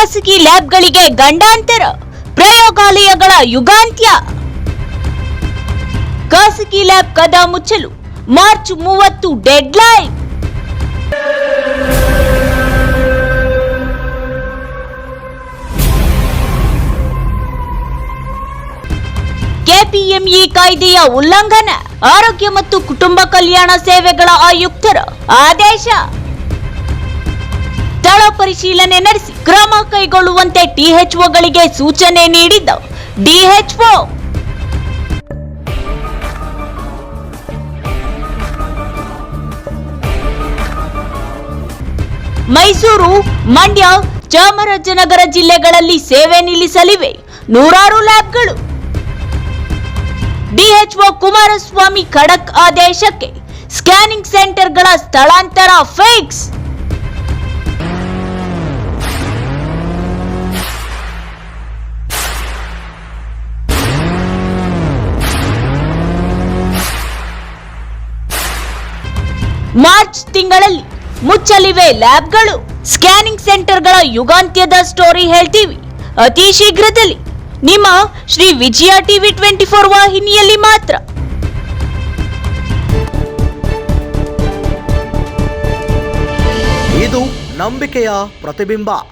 ಖಾಸಗಿ ಲ್ಯಾಬ್ಗಳಿಗೆ ಗಂಡಾಂತರ, ಪ್ರಯೋಗಾಲಯಗಳ ಯುಗಾಂತ್ಯ. ಖಾಸಗಿ ಲ್ಯಾಬ್ ಕದ ಮುಚ್ಚಲು ಮಾರ್ಚ್ 30 ಡೆಡ್ಲೈನ್. ಕೆಪಿಎಂಇ ಕಾಯ್ದೆಯ ಉಲ್ಲಂಘನ, ಆರೋಗ್ಯ ಮತ್ತು ಕುಟುಂಬ ಕಲ್ಯಾಣ ಸೇವೆಗಳ ಆಯುಕ್ತರ ಆದೇಶ. ಸ್ಥಳ ಪರಿಶೀಲನೆ ನಡೆಸಿ ಕ್ರಮ ಕೈಗೊಳ್ಳುವಂತೆ ಟಿಎಚ್ಒಗಳಿಗೆ ಸೂಚನೆ ನೀಡಿದ್ದ ಡಿಎಚ್ಒ. ಮೈಸೂರು, ಮಂಡ್ಯ, ಚಾಮರಾಜನಗರ ಜಿಲ್ಲೆಗಳಲ್ಲಿ ಸೇವೆ ನಿಲ್ಲಿಸಲಿವೆ ನೂರಾರು ಲ್ಯಾಬ್ಗಳು. ಡಿಎಚ್ಒ ಕುಮಾರಸ್ವಾಮಿ ಖಡಕ್ ಆದೇಶಕ್ಕೆ ಸ್ಕ್ಯಾನಿಂಗ್ ಸೆಂಟರ್ಗಳ ಸ್ಥಳಾಂತರ ಫಿಕ್ಸ್. ಮಾರ್ಚ್ ತಿಂಗಳಲ್ಲಿ ಮುಚ್ಚಲಿವೆ ಲ್ಯಾಬ್ಗಳು. ಸ್ಕ್ಯಾನಿಂಗ್ ಸೆಂಟರ್ಗಳ ಯುಗಾಂತ್ಯದ ಸ್ಟೋರಿ ಹೇಳ್ತೀವಿ ಅತಿ ಶೀಘ್ರದಲ್ಲಿ ನಿಮ್ಮ ಶ್ರೀ ವಿಜಯ ಟಿವಿ 24 ವಾಹಿನಿಯಲ್ಲಿ ಮಾತ್ರ. ಇದು ನಂಬಿಕೆಯ ಪ್ರತಿಬಿಂಬ.